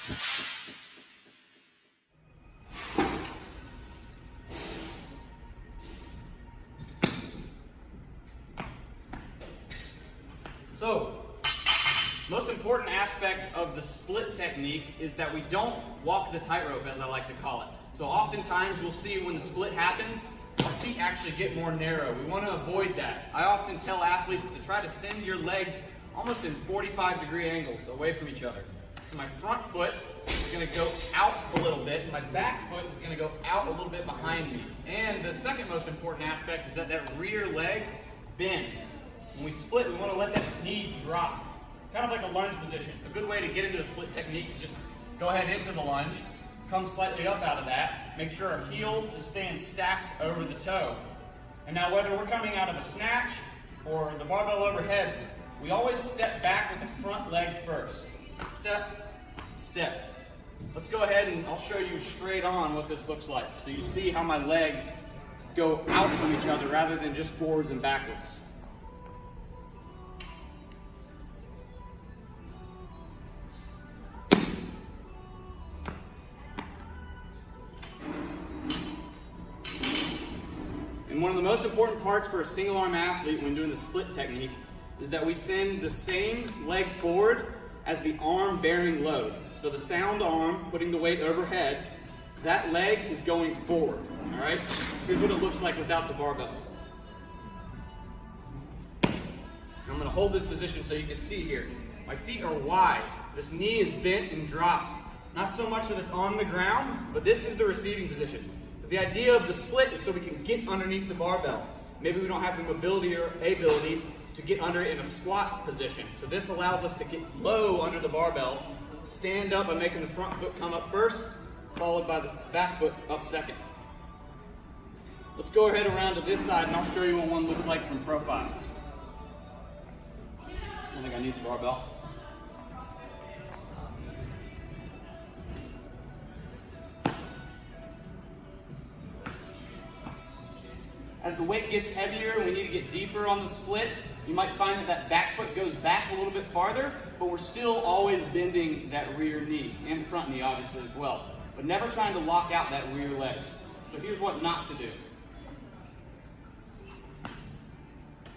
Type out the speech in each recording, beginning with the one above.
So, most important aspect of the split technique is that we don't walk the tightrope, as I like to call it. So oftentimes you'll see when the split happens, our feet actually get more narrow. We want to avoid that. I often tell athletes to try to send your legs almost in 45-degree angles away from each other. So my front foot is going to go out a little bit, and my back foot is going to go out a little bit behind me. And the second most important aspect is that that rear leg bends. When we split, we want to let that knee drop. Kind of like a lunge position. A good way to get into a split technique is just go ahead into the lunge, come slightly up out of that, make sure our heel is staying stacked over the toe. And now whether we're coming out of a snatch or the barbell overhead, we always step back with the front leg first. Step, step. Let's go ahead and I'll show you straight on what this looks like. So you see how my legs go out from each other rather than just forwards and backwards. And one of the most important parts for a single arm athlete when doing the split technique is that we send the same leg forward as the arm bearing load. So the sound arm putting the weight overhead, that leg is going forward, all right? Here's what it looks like without the barbell. I'm gonna hold this position so you can see here. My feet are wide. This knee is bent and dropped. Not so much that it's on the ground, but this is the receiving position. The idea of the split is so we can get underneath the barbell. Maybe we don't have the mobility or ability to get under it in a squat position. So this allows us to get low under the barbell, stand up by making the front foot come up first, followed by the back foot up second. Let's go ahead around to this side and I'll show you what one looks like from profile. I don't think I need the barbell. As the weight gets heavier and we need to get deeper on the split, you might find that that back foot goes back a little bit farther, but we're still always bending that rear knee, and the front knee obviously as well, but never trying to lock out that rear leg. So here's what not to do.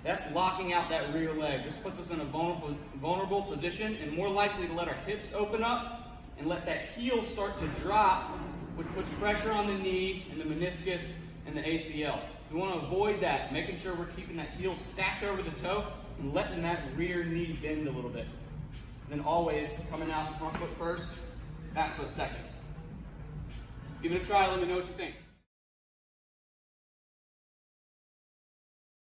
That's locking out that rear leg. This puts us in a vulnerable position and more likely to let our hips open up and let that heel start to drop, which puts pressure on the knee and the meniscus and the ACL. We want to avoid that, making sure we're keeping that heel stacked over the toe and letting that rear knee bend a little bit. And then always coming out front foot first, back foot second. Give it a try, let me know what you think.